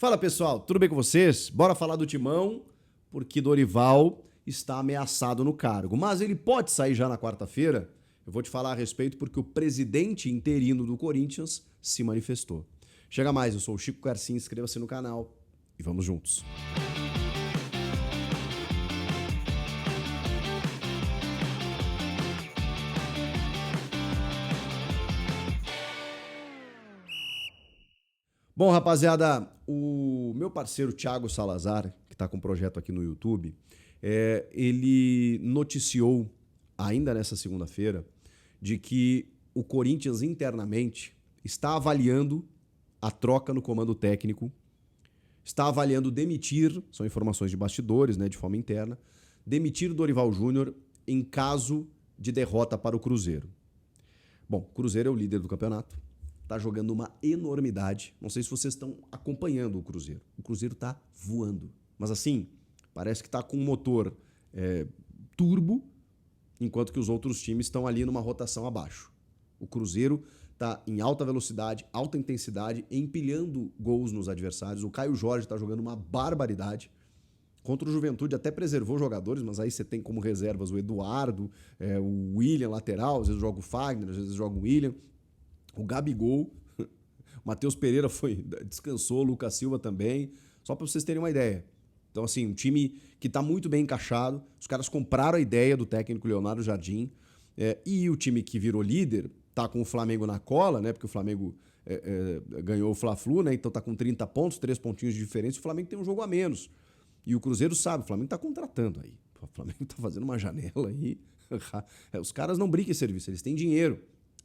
Fala pessoal, tudo bem com vocês? Bora falar do Timão, porque Dorival está ameaçado no cargo. Mas ele pode sair já na quarta-feira? Eu vou te falar a respeito porque o presidente interino do Corinthians se manifestou. Chega mais, eu sou o Chico Garcia, inscreva-se no canal e vamos juntos. Bom, rapaziada, o meu parceiro Thiago Salazar, que está com um projeto aqui no YouTube, ele noticiou, ainda nessa segunda-feira, de que o Corinthians internamente está avaliando a troca no comando técnico, está avaliando demitir, são informações de bastidores, né, de forma interna, demitir o Dorival Júnior em caso de derrota para o Cruzeiro. Bom, o Cruzeiro é o líder do campeonato. Tá jogando uma enormidade. Não sei se vocês estão acompanhando o Cruzeiro. O Cruzeiro tá voando. Mas assim, parece que tá com um motor turbo, enquanto que os outros times estão ali numa rotação abaixo. O Cruzeiro tá em alta velocidade, alta intensidade, empilhando gols nos adversários. O Caio Jorge tá jogando uma barbaridade. Contra o Juventude até preservou jogadores, mas aí você tem como reservas o Eduardo, o William lateral, às vezes joga o Fagner, às vezes joga o William. O Gabigol, o Matheus Pereira descansou, o Lucas Silva também, só para vocês terem uma ideia. Então, assim, um time que está muito bem encaixado, os caras compraram a ideia do técnico Leonardo Jardim, e o time que virou líder tá com o Flamengo na cola, né? Porque o Flamengo ganhou o Fla-Flu, né? Então tá com 30 pontos, 3 pontinhos de diferença, e o Flamengo tem um jogo a menos. E o Cruzeiro sabe, o Flamengo tá contratando aí. O Flamengo tá fazendo uma janela aí. Os caras não brincam em serviço, eles têm dinheiro.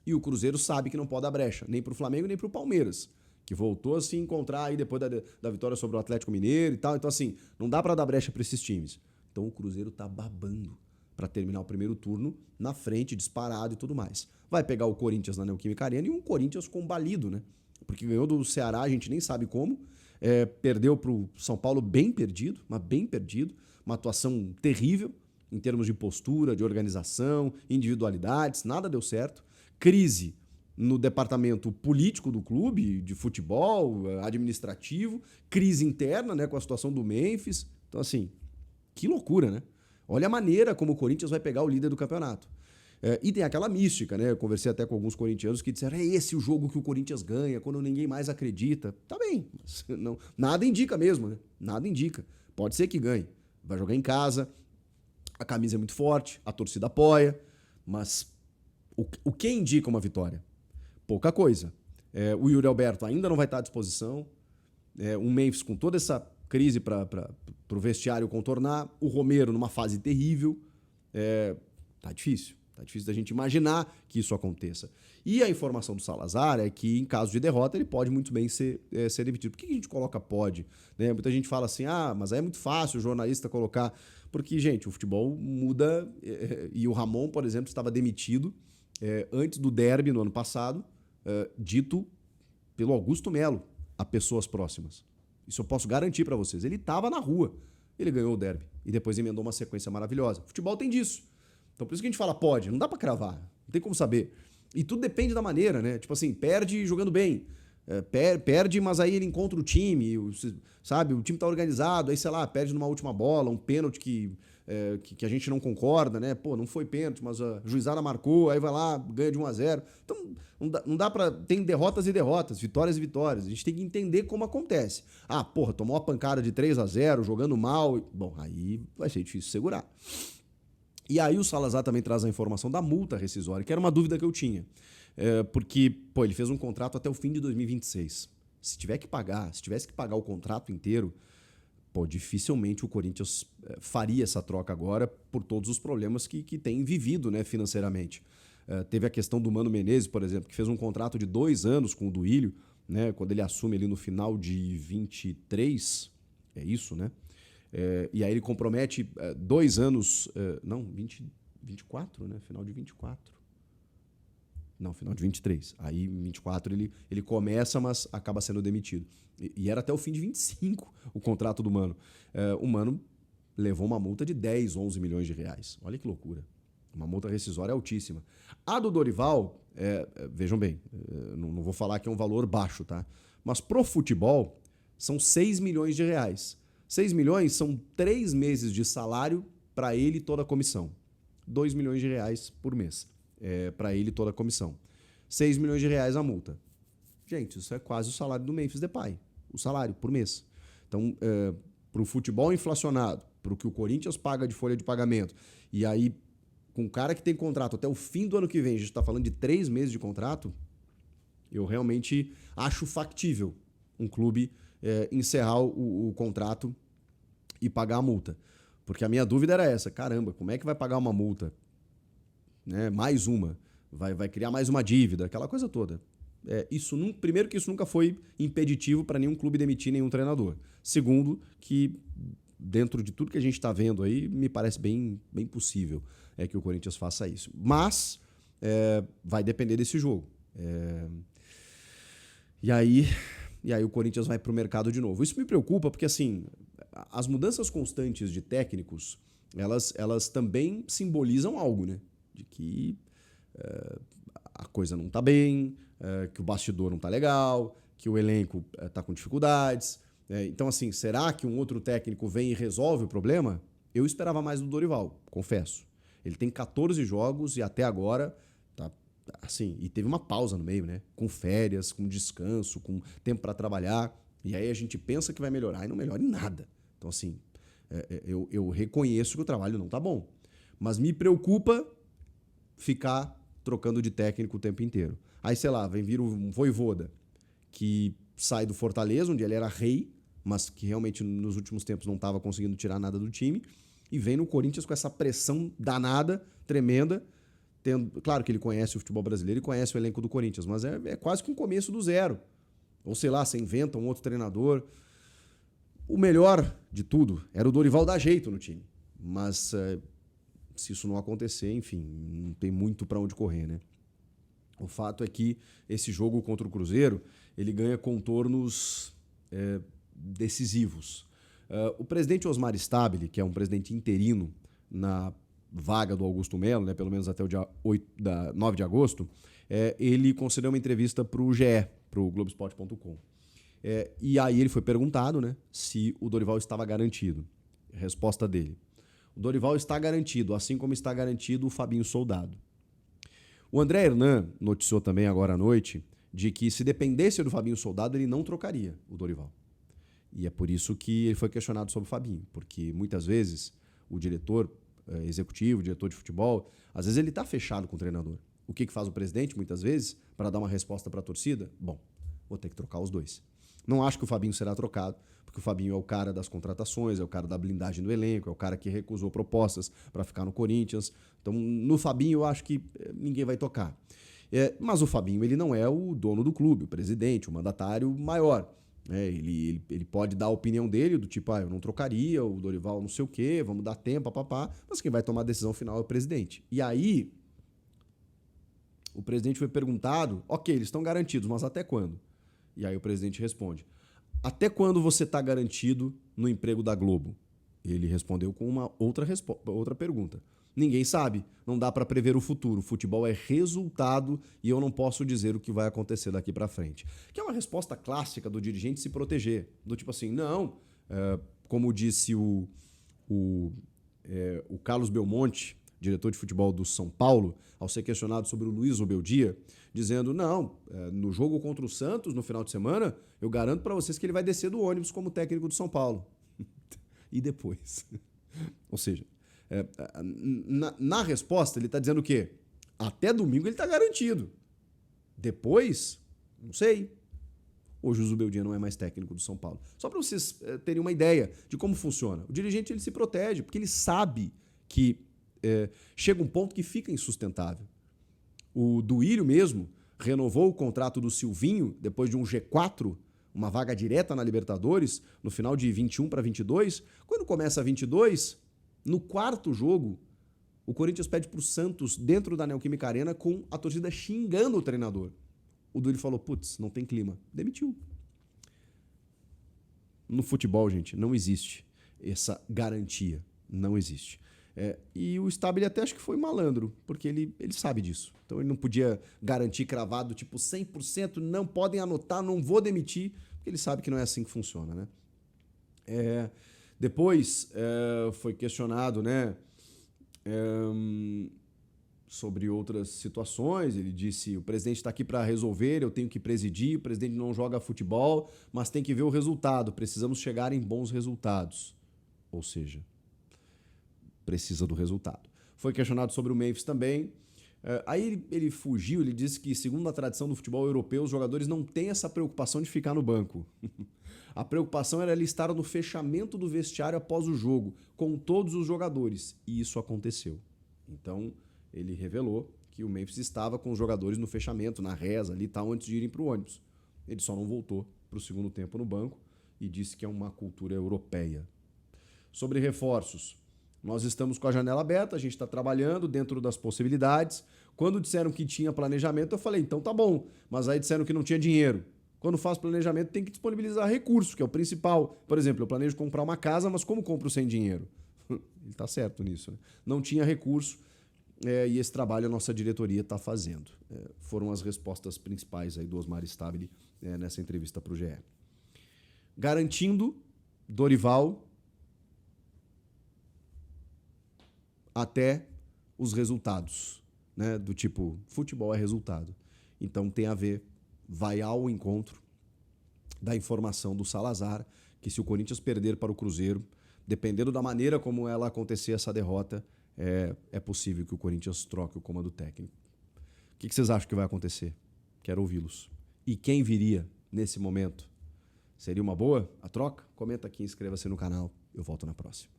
E o Cruzeiro sabe que não pode dar brecha, nem pro Flamengo, nem pro Palmeiras, que voltou a se encontrar aí depois da vitória sobre o Atlético Mineiro e tal. Então, assim, não dá para dar brecha para esses times. Então, o Cruzeiro tá babando para terminar o primeiro turno na frente, disparado e tudo mais. Vai pegar o Corinthians na Neoquímica Arena e um Corinthians combalido, né? Porque ganhou do Ceará, a gente nem sabe como. Perdeu pro São Paulo bem perdido, mas bem perdido. Uma atuação terrível em termos de postura, de organização, individualidades, nada deu certo. Crise no departamento político do clube, de futebol, administrativo, crise interna, né, com a situação do Memphis. Então, assim, que loucura, né? Olha a maneira como o Corinthians vai pegar o líder do campeonato. E tem aquela mística, né? Eu conversei até com alguns corintianos que disseram: é esse o jogo que o Corinthians ganha, quando ninguém mais acredita. Tá bem, mas não, nada indica mesmo, né? Nada indica. Pode ser que ganhe. Vai jogar em casa, a camisa é muito forte, a torcida apoia, mas o que indica uma vitória? Pouca coisa. O Yuri Alberto ainda não vai estar à disposição. Um Memphis com toda essa crise para o vestiário contornar. O Romero numa fase terrível. Tá difícil. Tá difícil da gente imaginar que isso aconteça. E a informação do Salazar é que, em caso de derrota, ele pode muito bem ser demitido. Por que a gente coloca pode? Né? Muita gente fala assim, mas aí é muito fácil o jornalista colocar... Porque, gente, o futebol muda e o Ramon, por exemplo, estava demitido antes do derby no ano passado, dito pelo Augusto Melo a pessoas próximas. Isso eu posso garantir para vocês. Ele estava na rua, ele ganhou o derby e depois emendou uma sequência maravilhosa. Futebol tem disso. Então por isso que a gente fala pode, não dá para cravar, não tem como saber. E tudo depende da maneira, né? Tipo assim, perde jogando bem. Perde, mas aí ele encontra o time, sabe? O time tá organizado, aí, sei lá, perde numa última bola, um pênalti que a gente não concorda, né? Pô, não foi pênalti, mas a juizada marcou, aí vai lá, ganha de 1-0. Então, não dá pra... Tem derrotas e derrotas, vitórias e vitórias. A gente tem que entender como acontece. Porra, tomou uma pancada de 3-0, jogando mal. Bom, aí vai ser difícil segurar. E aí o Salazar também traz a informação da multa rescisória, que era uma dúvida que eu tinha. Porque, pô, ele fez um contrato até o fim de 2026. Se tivesse que pagar o contrato inteiro, pô, dificilmente o Corinthians faria essa troca agora por todos os problemas que tem vivido, né, financeiramente. Teve a questão do Mano Menezes, por exemplo, que fez um contrato de 2 anos com o Duílio, né, quando ele assume ali no final de 23, é isso, né? E aí ele compromete 2 anos, 24, né? Final de 24. Não, final de 23. Aí em 24 ele começa, mas acaba sendo demitido. E era até o fim de 25 o contrato do Mano. O Mano levou uma multa de 10, 11 milhões de reais. Olha que loucura. Uma multa rescisória altíssima. A do Dorival, vejam bem, não vou falar que é um valor baixo, tá? Mas pro futebol, são 6 milhões de reais. 6 milhões são 3 meses de salário para ele e toda a comissão. 2 milhões de reais por mês para ele e toda a comissão. 6 milhões de reais a multa. Gente, isso é quase o salário do Memphis Depay. O salário por mês. Então, para o futebol inflacionado, para o que o Corinthians paga de folha de pagamento, e aí, com um cara que tem contrato até o fim do ano que vem, a gente está falando de 3 meses de contrato, eu realmente acho factível um clube encerrar o contrato e pagar a multa. Porque a minha dúvida era essa, caramba, como é que vai pagar uma multa? Né? Mais uma. Vai criar mais uma dívida, aquela coisa toda. Primeiro que isso nunca foi impeditivo para nenhum clube demitir nenhum treinador. Segundo, que dentro de tudo que a gente está vendo aí, me parece bem possível que o Corinthians faça isso. Mas vai depender desse jogo. E aí o Corinthians vai para o mercado de novo. Isso me preocupa porque, assim, as mudanças constantes de técnicos, elas também simbolizam algo, né? De que a coisa não está bem, que o bastidor não está legal, que o elenco está com dificuldades. Então, assim, será que um outro técnico vem e resolve o problema? Eu esperava mais do Dorival, confesso. Ele tem 14 jogos e até agora tá assim, e teve uma pausa no meio, né? Com férias, com descanso, com tempo para trabalhar. E aí a gente pensa que vai melhorar e não melhora em nada. Então, assim, eu reconheço que o trabalho não tá bom. Mas me preocupa ficar trocando de técnico o tempo inteiro. Aí, sei lá, vem vir um Vojvoda, que sai do Fortaleza, onde ele era rei, mas que realmente nos últimos tempos não estava conseguindo tirar nada do time, e vem no Corinthians com essa pressão danada, tremenda. Claro que ele conhece o futebol brasileiro e conhece o elenco do Corinthians, mas é quase que um começo do zero. Ou sei lá, você inventa um outro treinador. O melhor de tudo era o Dorival dar jeito no time. Mas se isso não acontecer, enfim, não tem muito para onde correr, né? O fato é que esse jogo contra o Cruzeiro, ele ganha contornos decisivos. O presidente Osmar Stabile, que é um presidente interino na vaga do Augusto Melo, né, pelo menos até o dia 9 de agosto, ele concedeu uma entrevista para o GE, para o Globoesporte.com. E aí ele foi perguntado, né, se o Dorival estava garantido. Resposta dele: o Dorival está garantido, assim como está garantido o Fabinho Soldado. O André Hernan noticiou também agora à noite de que se dependesse do Fabinho Soldado, ele não trocaria o Dorival. E é por isso que ele foi questionado sobre o Fabinho, porque muitas vezes o diretor executivo, diretor de futebol, às vezes ele está fechado com o treinador. O que faz o presidente, muitas vezes, para dar uma resposta para a torcida? Bom, vou ter que trocar os dois. Não acho que o Fabinho será trocado, porque o Fabinho é o cara das contratações, é o cara da blindagem do elenco, é o cara que recusou propostas para ficar no Corinthians. Então, no Fabinho, eu acho que ninguém vai tocar. Mas o Fabinho, ele não é o dono do clube, o presidente, o mandatário maior. Ele pode dar a opinião dele, do tipo, eu não trocaria, o Dorival não sei o quê, vamos dar tempo, papapá, mas quem vai tomar a decisão final é o presidente. E aí, o presidente foi perguntado, ok, eles estão garantidos, mas até quando? E aí o presidente responde: até quando você está garantido no emprego da Globo? Ele respondeu com uma outra pergunta. Ninguém sabe, não dá para prever o futuro. O futebol é resultado e eu não posso dizer o que vai acontecer daqui para frente. Que é uma resposta clássica do dirigente se proteger. Do tipo assim, não, como disse o Carlos Belmonte, diretor de futebol do São Paulo, ao ser questionado sobre o Luiz Obeldia, dizendo, não, no jogo contra o Santos, no final de semana, eu garanto para vocês que ele vai descer do ônibus como técnico do São Paulo. E depois? Ou seja, na resposta ele está dizendo o quê? Até domingo ele está garantido. Depois, não sei. Hoje o Zubeldia não é mais técnico do São Paulo. Só para vocês terem uma ideia de como funciona. O dirigente ele se protege, porque ele sabe que chega um ponto que fica insustentável. O Duílio mesmo renovou o contrato do Silvinho depois de um G4, uma vaga direta na Libertadores, no final de 21 para 22. Quando começa 22, no quarto jogo, o Corinthians pede para o Santos dentro da Neoquímica Arena com a torcida xingando o treinador. O Duílio falou, putz, não tem clima. Demitiu. No futebol, gente, não existe essa garantia. Não existe. E o Stabile até acho que foi malandro, porque ele sabe disso. Então ele não podia garantir cravado, tipo 100%, não podem anotar, não vou demitir, porque porque ele sabe que não é assim que funciona, né? Depois foi questionado, né, sobre outras situações. Ele disse: o presidente está aqui para resolver, eu tenho que presidir, o presidente não joga futebol, mas tem que ver o resultado, precisamos chegar em bons resultados. Ou seja, precisa do resultado. Foi questionado sobre o Memphis também. Aí ele fugiu, ele disse que, segundo a tradição do futebol europeu, os jogadores não têm essa preocupação de ficar no banco. A preocupação era ele estar no fechamento do vestiário após o jogo, com todos os jogadores. E isso aconteceu. Então, ele revelou que o Memphis estava com os jogadores no fechamento, na reza ali, tal, antes de irem para o ônibus. Ele só não voltou para o segundo tempo no banco e disse que é uma cultura europeia. Sobre reforços, nós estamos com a janela aberta, a gente está trabalhando dentro das possibilidades. Quando disseram que tinha planejamento, eu falei, então tá bom, mas aí disseram que não tinha dinheiro. Quando faz planejamento, tem que disponibilizar recurso, que é o principal. Por exemplo, eu planejo comprar uma casa, mas como compro sem dinheiro? Ele está certo nisso, né? Não tinha recurso e esse trabalho a nossa diretoria está fazendo. Foram as respostas principais aí do Osmar Stabile nessa entrevista para o GE. Garantindo Dorival até os resultados, né? Do tipo, futebol é resultado. Então tem a ver, vai ao encontro da informação do Salazar, que se o Corinthians perder para o Cruzeiro, dependendo da maneira como ela acontecer essa derrota, é possível que o Corinthians troque o comando técnico. O que vocês acham que vai acontecer? Quero ouvi-los. E quem viria nesse momento? Seria uma boa a troca? Comenta aqui, inscreva-se no canal. Eu volto na próxima.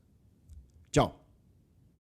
Tchau!